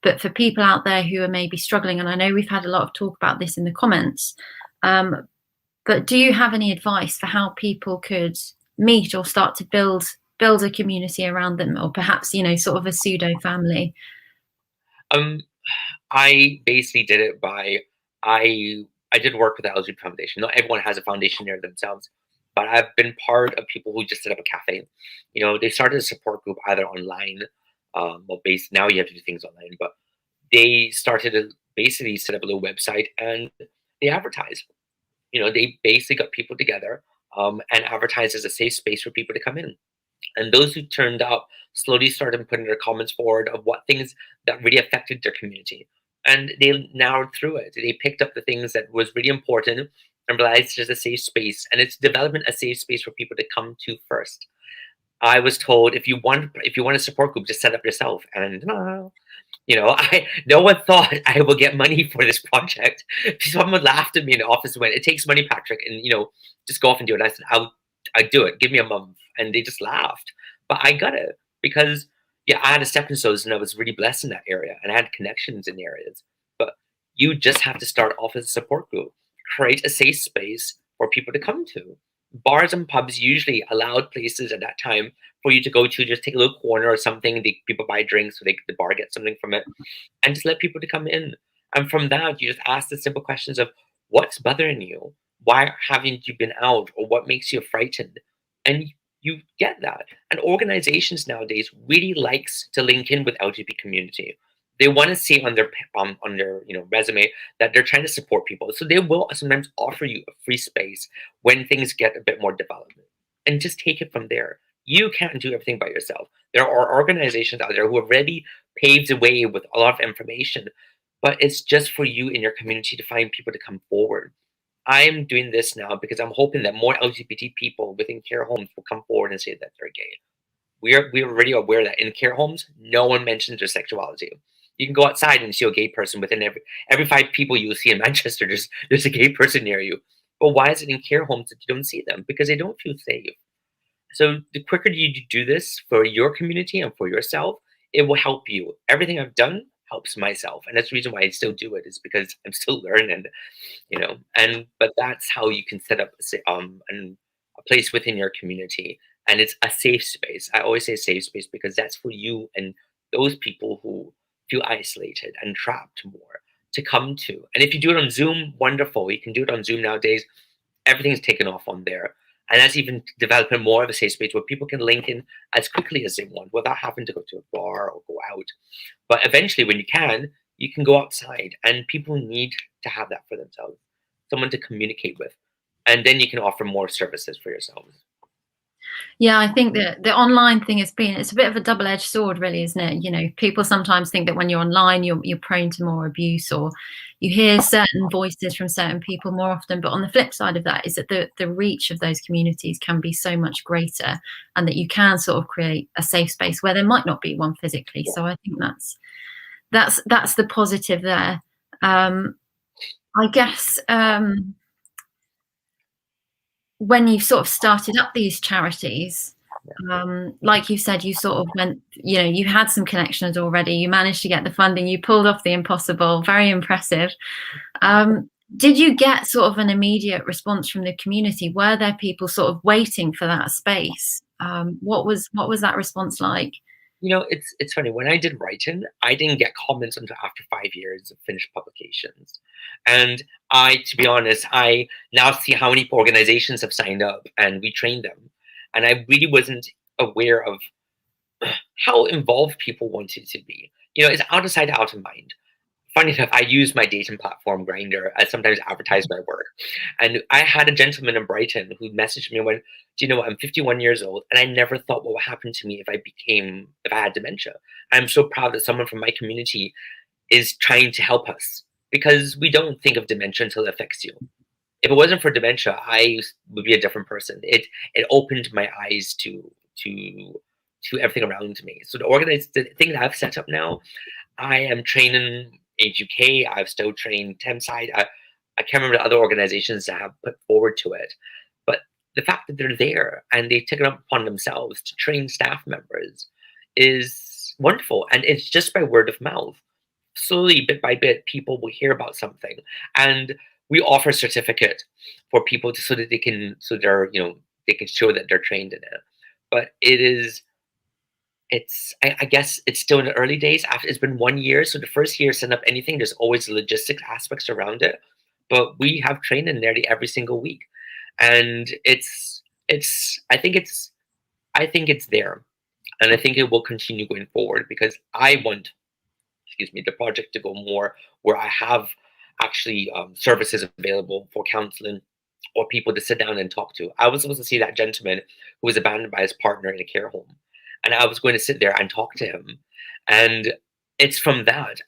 Speaker 1: but for people out there who are maybe struggling, and I know we've had a lot of talk about this in the comments, but do you have any advice for how people could meet or start to build a community around them, or perhaps, you know, sort of a pseudo family?
Speaker 2: I basically did it by, I did work with the LGBT Foundation. Not everyone has a foundation there themselves, but I've been part of people who just set up a cafe. You know, they started a support group either online, now you have to do things online, but they started to basically set up a little website and they advertise. You know, they basically got people together and advertised as a safe space for people to come in. And those who turned up slowly started putting their comments forward of what things that really affected their community. And they narrowed through it. They picked up the things that was really important and realized there's a safe space. And it's developing a safe space for people to come to first. I was told, if you want a support group, just set up yourself. And you know, no one thought I would get money for this project. Someone laughed at me in the office and went, "It takes money, Patrick, and, you know, just go off and do it." I said, "I'll do it. Give me a month." And they just laughed. But I got it because, yeah, I had a stepping stones and I was really blessed in that area and I had connections in areas. But you just have to start off as a support group, create a safe space for people to come to. Bars and pubs usually allowed places at that time for you to go to, just take a little corner or something. People buy drinks, so the bar gets something from it, and just let people to come in. And from that, you just ask the simple questions of, what's bothering you? Why haven't you been out? Or what makes you frightened? And you get that. And organizations nowadays really likes to link in with LGBT community. They want to see on their resume that they're trying to support people. So they will sometimes offer you a free space when things get a bit more development, and just take it from there. You can't do everything by yourself. There are organizations out there who have already paved the way with a lot of information, but it's just for you in your community to find people to come forward. I'm doing this now because I'm hoping that more LGBT people within care homes will come forward and say that they're gay. We're already aware that in care homes, no one mentions their sexuality. You can go outside and see a gay person within every 5 people you see in Manchester. There's a gay person near you. But why is it in care homes that you don't see them? Because they don't feel safe. So the quicker you do this for your community and for yourself, it will help you. Everything I've done helps myself, and that's the reason why I still do it, is because I'm still learning, you know. But that's how you can set up a place within your community, and it's a safe space. I always say safe space because that's for you and those people who feel isolated and trapped more to come to. And if you do it on Zoom, wonderful. You can do it on Zoom nowadays. Everything's taken off on there. And that's even developing more of a safe space where people can link in as quickly as they want without having to go to a bar or go out. But eventually, when you can go outside, and people need to have that for themselves, someone to communicate with. And then you can offer more services for yourselves.
Speaker 1: Yeah, I think that the online thing it's a bit of a double-edged sword, really, isn't it? You know, people sometimes think that when you're online, you're prone to more abuse, or you hear certain voices from certain people more often. But on the flip side of that is that the reach of those communities can be so much greater, and that you can sort of create a safe space where there might not be one physically. So I think that's the positive there. I guess when you've sort of started up these charities, like you said, you sort of went, you know, you had some connections already, you managed to get the funding, you pulled off the impossible, very impressive. Did you get sort of an immediate response from the community? Were there people sort of waiting for that space? What was that response like?
Speaker 2: You know, it's funny. When I did writing, I didn't get comments until after 5 years of finished publications. And to be honest, I now see how many organizations have signed up and we trained them. And I really wasn't aware of how involved people wanted to be. it's out of sight, out of mind. Funny enough, I use my dating platform Grindr. I sometimes advertise my work. And I had a gentleman in Brighton who messaged me and went, do you know what? I'm 51 years old, and I never thought what would happen to me if I had dementia. I'm so proud that someone from my community is trying to help us, because we don't think of dementia until it affects you. If it wasn't for dementia, I would be a different person. It opened my eyes to everything around me. So the thing that I've set up now, I am training Age UK. I've still trained Thameside. I can't remember the other organizations that have put forward to it, but the fact that they're there and they've taken it upon themselves to train staff members is wonderful, and it's just by word of mouth. Slowly, bit by bit, people will hear about something, and we offer a certificate for people so that they can show that they're trained in it. But I guess it's still in the early days. After it's been 1 year, so the first year setting up anything, there's always logistics aspects around it. But we have training nearly every single week, and I think it's there, and I think it will continue going forward, because I want, the project to go more where I have actually services available for counseling or people to sit down and talk to. I was supposed to see that gentleman who was abandoned by his partner in a care home, and I was going to sit there and talk to him. And it's from that,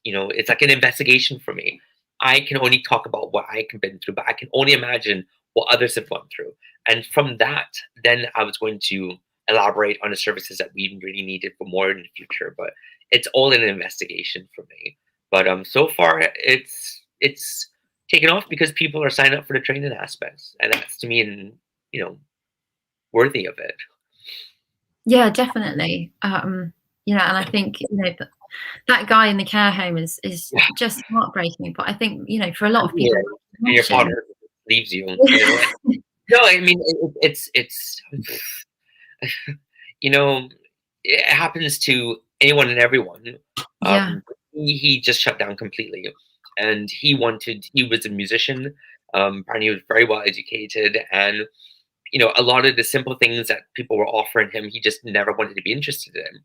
Speaker 2: it's like an investigation for me. I can only talk about what I have been through, but I can only imagine what others have gone through. And from that, then I was going to elaborate on the services that we really needed for more in the future. But it's all in an investigation for me. But so far, it's taken off because people are signing up for the training aspects, and that's, to me, worthy of it.
Speaker 1: Yeah, definitely. And I think that guy in the care home is just heartbreaking. But I think for a lot of people,
Speaker 2: your partner leaves you. No, I mean it's it happens to anyone and everyone.
Speaker 1: Yeah.
Speaker 2: He just shut down completely, and he was a musician. Apparently, he was very well educated, and a lot of the simple things that people were offering him, he just never wanted to be interested in.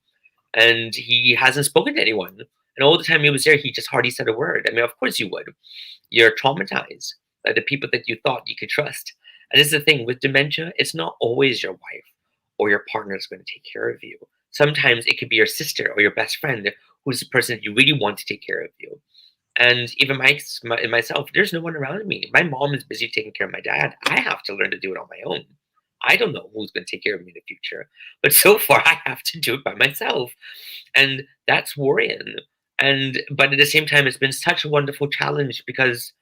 Speaker 2: And he hasn't spoken to anyone. And all the time he was there, he just hardly said a word. I mean, of course you would. You're traumatized by the people that you thought you could trust. And this is the thing with dementia, it's not always your wife or your partner is going to take care of you. Sometimes it could be your sister or your best friend who's the person that you really want to take care of you. And even myself, there's no one around me. My mom is busy taking care of my dad. I have to learn to do it on my own. I don't know who's going to take care of me in the future. But so far, I have to do it by myself. And that's worrying. But at the same time, it's been such a wonderful challenge, because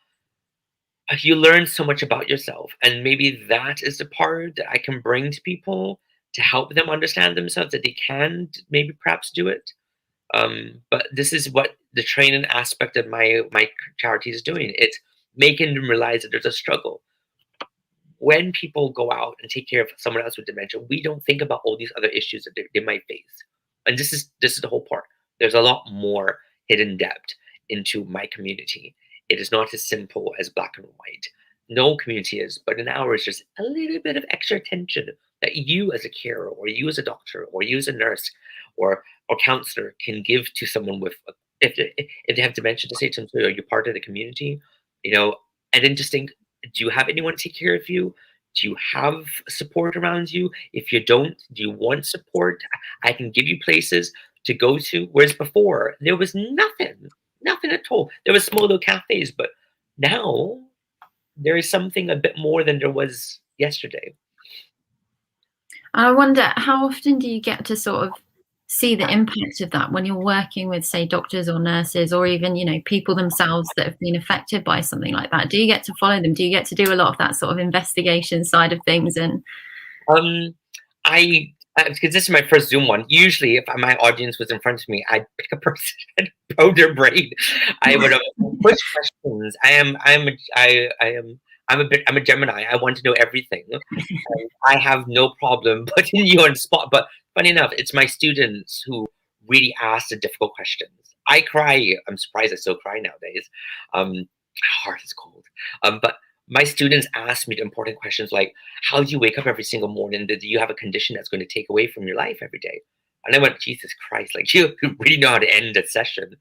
Speaker 2: you learn so much about yourself. And maybe that is the part that I can bring to people to help them understand themselves, that they can maybe perhaps do it. But this is what the training aspect of my charity is doing. It's making them realize that there's a struggle. When people go out and take care of someone else with dementia, we don't think about all these other issues that they might face. And this is the whole part. There's a lot more hidden depth into my community. It is not as simple as black and white. No community is, but in ours, there's a little bit of extra attention that you as a carer, or you as a doctor, or you as a nurse, or counselor can give to someone with, if they have dementia, to say to them, so are you part of the community? And then just think, do you have anyone to take care of you? Do you have support around you? If you don't, do you want support? I can give you places to go to. Whereas before, there was nothing at all. There was small little cafes, but now there is something a bit more than there was yesterday.
Speaker 1: I wonder, how often do you get to sort of see the impact of that when you're working with, say, doctors or nurses, or even, people themselves that have been affected by something like that? Do you get to follow them? Do you get to do a lot of that sort of investigation side of things? And
Speaker 2: because this is my first Zoom one. Usually, if my audience was in front of me, I'd pick a person and probe their brain. I would push questions. I'm a Gemini. I want to know everything. I have no problem putting you on the spot. But funny enough, it's my students who really ask the difficult questions. I cry. I'm surprised I still cry nowadays. My heart is cold. But my students ask me the important questions like, how do you wake up every single morning? Do you have a condition that's going to take away from your life every day? And I went, Jesus Christ, like you really know how to end a session.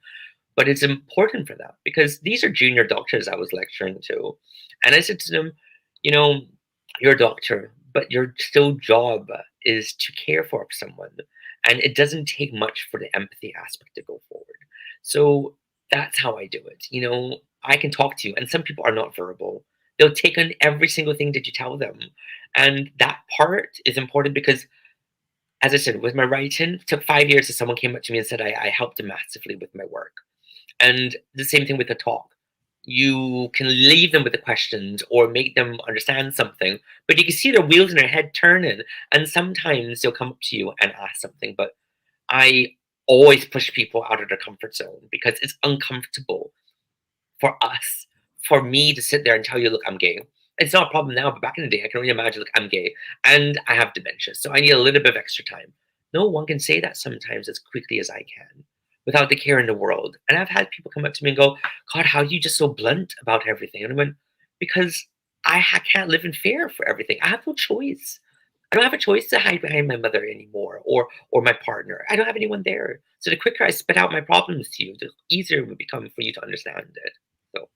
Speaker 2: But it's important for that because these are junior doctors I was lecturing to. And I said to them, you know, you're a doctor, but your still job is to care for someone. And it doesn't take much for the empathy aspect to go forward. So that's how I do it. You know, I can talk to you, and some people are not verbal. They'll take on every single thing that you tell them. And that part is important because, as I said, with my writing, it took 5 years till someone came up to me and said I helped them massively with my work. And the same thing with the talk. You can leave them with the questions or make them understand something, but you can see their wheels in their head turning. And sometimes they'll come up to you and ask something. But I always push people out of their comfort zone because it's uncomfortable for us, for me to sit there and tell you, look, I'm gay. It's not a problem now, but back in the day, I can only imagine, look, I'm gay and I have dementia, so I need a little bit of extra time. No one can say that sometimes as quickly as I can without the care in the world. And I've had people come up to me and go, God, how are you just so blunt about everything? And I went, because I can't live in fear for everything. I have no choice. I don't have a choice to hide behind my mother anymore or my partner. I don't have anyone there. So the quicker I spit out my problems to you, the easier it will become for you to understand it. So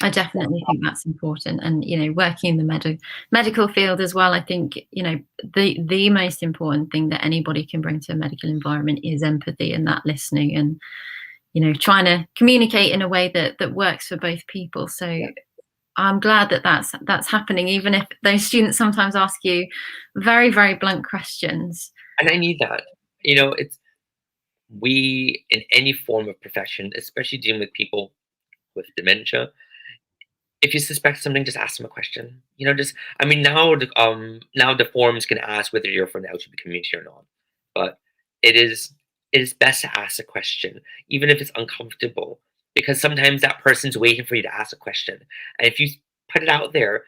Speaker 1: I definitely think that's important. And, you know, working in the medical field as well, I think, you know, the most important thing that anybody can bring to a medical environment is empathy and that listening and, you know, trying to communicate in a way that works for both people. So I'm glad that that's happening, even if those students sometimes ask you very, very blunt questions.
Speaker 2: And I need that. You know, we in any form of profession, especially dealing with people with dementia, if you suspect something, just ask them a question. You know, just I mean now the forums can ask whether you're from the LGBT community or not. But it is best to ask a question, even if it's uncomfortable, because sometimes that person's waiting for you to ask a question. And if you put it out there,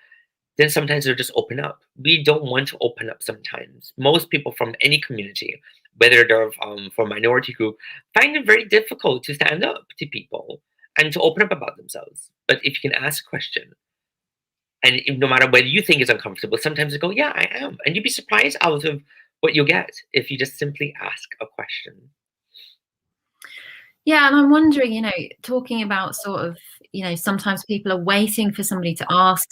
Speaker 2: then sometimes they'll just open up. We don't want to open up sometimes. Most people from any community, whether they're from a minority group, find it very difficult to stand up to people and to open up about themselves. But if you can ask a question, and no matter whether you think it's uncomfortable, sometimes they go, yeah, I am. And you'd be surprised out of what you'll get if you just simply ask a question.
Speaker 1: Yeah, and I'm wondering, you know, talking about sort of, you know, sometimes people are waiting for somebody to ask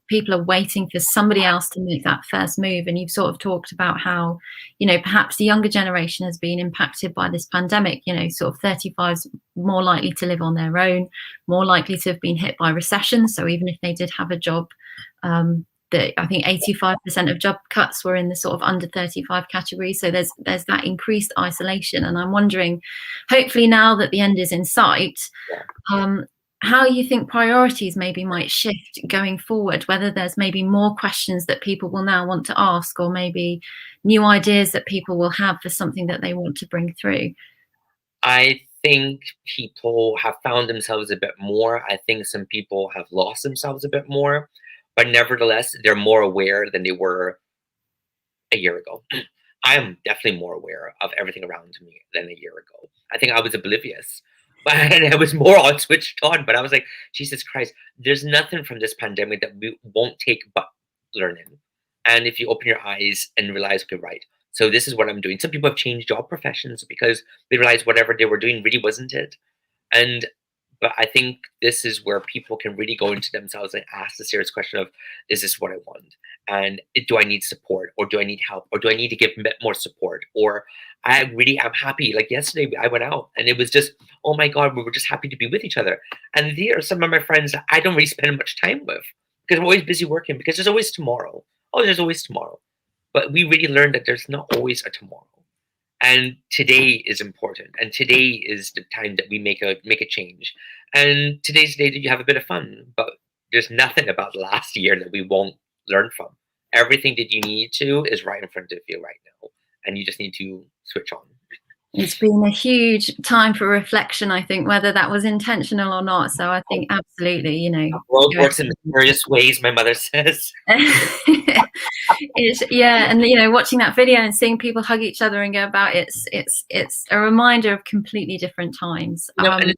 Speaker 1: people are waiting for somebody else to make that first move. And you've sort of talked about how, you know, perhaps the younger generation has been impacted by this pandemic, you know, sort of 35's more likely to live on their own, more likely to have been hit by recession. So even if they did have a job, I think 85% of job cuts were in the sort of under 35 category. So there's that increased isolation. And I'm wondering, hopefully now that the end is in sight, how you think priorities maybe might shift going forward, whether there's maybe more questions that people will now want to ask, or maybe new ideas that people will have for something that they want to bring through.
Speaker 2: I think people have found themselves a bit more. I think some people have lost themselves a bit more. But nevertheless, they're more aware than they were a year ago. I am definitely more aware of everything around me than a year ago. I think I was oblivious, but I was more on switched on. But I was like, Jesus Christ, there's nothing from this pandemic that we won't take but learning. And if you open your eyes and realize, okay, right, so this is what I'm doing. Some people have changed job professions because they realized whatever they were doing really wasn't it. But I think this is where people can really go into themselves and ask the serious question of, is this what I want? And do I need support, or do I need help, or do I need to give a bit more support? Or I really am happy. Like yesterday, I went out and it was just, oh my God, we were just happy to be with each other. And there are some of my friends that I don't really spend much time with because I'm always busy working, because there's always tomorrow. Oh, there's always tomorrow. But we really learned that there's not always a tomorrow. And today is important, and today is the time that we make a change. And today's the day that you have a bit of fun, but there's nothing about the last year that we won't learn from. Everything that you need to is right in front of you right now, and you just need to switch on.
Speaker 1: It's been a huge time for reflection, I think, whether that was intentional or not. So I think absolutely, you know.
Speaker 2: The world works in mysterious ways, my mother says.
Speaker 1: Yeah, and you know, watching that video and seeing people hug each other and go about it's a reminder of completely different times.
Speaker 2: You know, and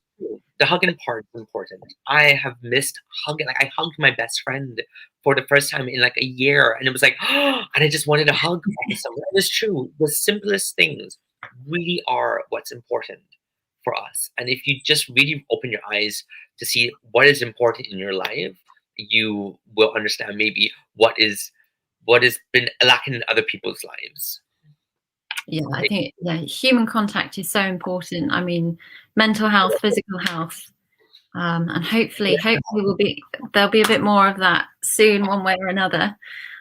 Speaker 2: the hugging part is important. I have missed hugging. Like, I hugged my best friend for the first time in like a year, and it was like, and I just wanted a hug from someone. It was true. The simplest things really are what's important for us. And if you just really open your eyes to see what is important in your life, you will understand maybe what has been lacking in other people's lives.
Speaker 1: Yeah, I think human contact is so important. I mean, mental health, physical health, and hopefully there'll be a bit more of that soon, one way or another.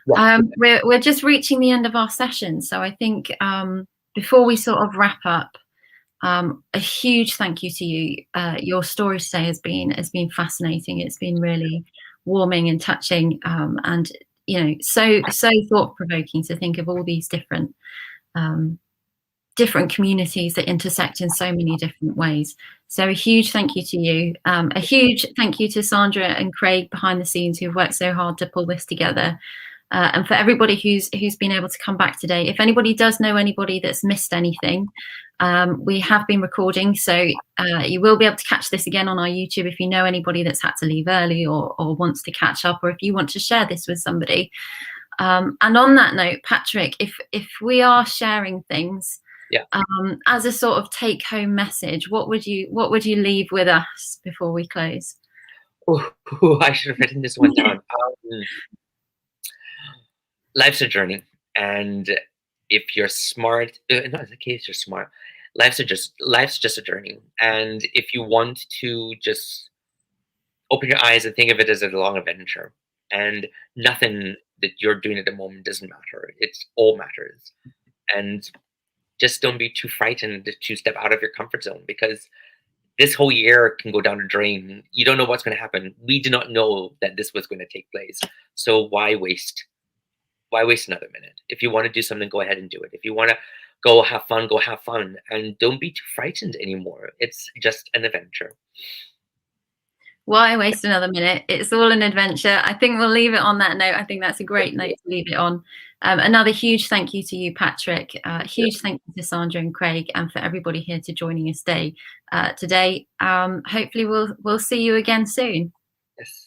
Speaker 1: We're just reaching the end of our session, so I think before we sort of wrap up, a huge thank you to you. Your story today has been fascinating. It's been really warming and touching, and so thought-provoking to think of all these different communities that intersect in so many different ways. So a huge thank you to you. A huge thank you to Sandra and Craig behind the scenes who've worked so hard to pull this together. And for everybody who's been able to come back today. If anybody does know anybody that's missed anything, we have been recording, so you will be able to catch this again on our YouTube if you know anybody that's had to leave early or wants to catch up, or if you want to share this with somebody. And on that note, Patrick, if we are sharing things, as a sort of take-home message, what would you leave with us before we close?
Speaker 2: I should have written this one down. Life's a journey, and if you're smart, not in the case you're smart, life's just a journey. And if you want to just open your eyes and think of it as a long adventure, and nothing that you're doing at the moment doesn't matter, it all matters. And just don't be too frightened to step out of your comfort zone, because this whole year can go down the drain. You don't know what's going to happen. We did not know that this was going to take place. So why waste another minute? If you want to do something, go ahead and do it. If you want to go have fun, and don't be too frightened anymore. It's just an adventure.
Speaker 1: Why waste another minute? It's all an adventure. I think we'll leave it on that note. I think that's a great note to leave it on. Another huge thank you to you, Patrick. Huge thank you to Sandra and Craig, and for everybody here to joining us today. Hopefully we'll see you again soon.
Speaker 2: Yes.